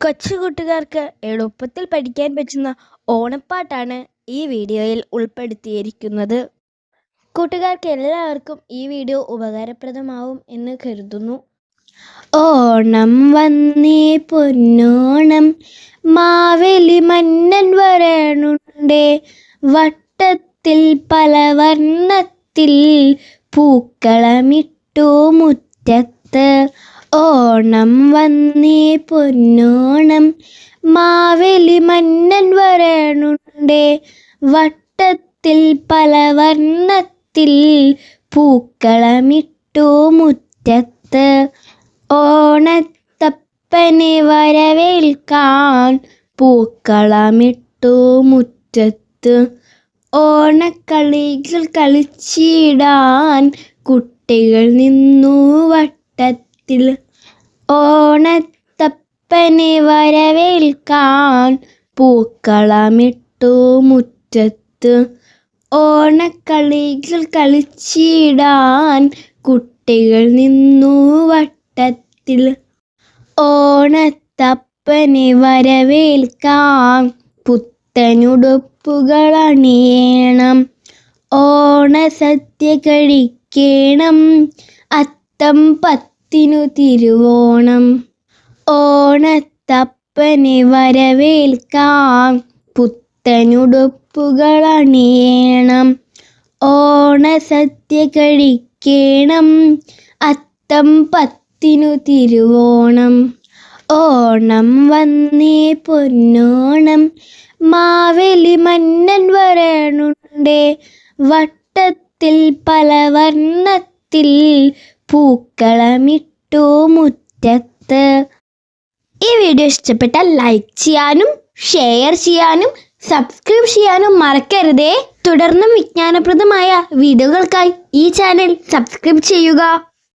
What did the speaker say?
കൊച്ചുകൂട്ടുകാർക്ക് എളുപ്പത്തിൽ പഠിക്കാൻ പറ്റുന്ന ഓണപ്പാട്ടാണ് ഈ വീഡിയോയിൽ ഉൾപ്പെടുത്തിയിരിക്കുന്നത്. കൂട്ടുകാർക്ക് എല്ലാവർക്കും ഈ വീഡിയോ ഉപകാരപ്രദമാവും എന്ന് കരുതുന്നു. ഓണം വന്നേ പൊന്നോണം, മാവേലി മന്നൻ വരണുണ്ടേ, വട്ടത്തിൽ പല വർണ്ണത്തിൽ പൂക്കളമിട്ടു മുറ്റത്ത്. ഓണം വന്നേ പൊന്നോണം, മാവേലി മന്നൻ വരണുണ്ടേ, വട്ടത്തിൽ പല വർണ്ണത്തിൽ പൂക്കളമിട്ടു മുറ്റത്ത്. ഓണത്തപ്പനെ വരവേൽക്കാൻ പൂക്കളമിട്ടു മുറ്റത്ത്. ഓണക്കളികൾ കളിച്ചിടാൻ കുട്ടികൾ നിന്നു വട്ടത്തിൽ. ഓണത്തപ്പനെ വരവേൽക്കാൻ പൂക്കളമിട്ടു മുറ്റത്ത്. ഓണക്കളികൾ കളിച്ചിടാൻ കുട്ടികൾ നിന്നു വട്ടത്തിൽ. ഓണത്തപ്പനെ വരവേൽക്കാൻ പുത്തനുടുപ്പുകൾ അണിയണം, ഓണസദ്യ കഴിക്കണം, അത്തം പത്തിനു തിരുവോണം. ഓണത്തപ്പനെ വരവേൽക്കാൻ പുത്തനുടുപ്പുകൾ അണിയണം, ഓണസദ്യ കഴിക്കണം, അത്തം പത്തിനു തിരുവോണം. ഓണം വന്നേ പൊന്നോണം, മാവേലി മന്നൻ വരണുണ്ടേ, വട്ടത്തിൽ പല വർണ്ണത്തിൽ പൂക്കളമിട്ടു മുറ്റത്ത്. ഈ വീഡിയോ ഇഷ്ടപ്പെട്ടാൽ ലൈക്ക് ചെയ്യാനും ഷെയർ ചെയ്യാനും സബ്സ്ക്രൈബ് ചെയ്യാനും മറക്കരുതേ. തുടർന്നും വിജ്ഞാനപ്രദമായ വീഡിയോകൾക്കായി ഈ ചാനൽ സബ്സ്ക്രൈബ് ചെയ്യുക.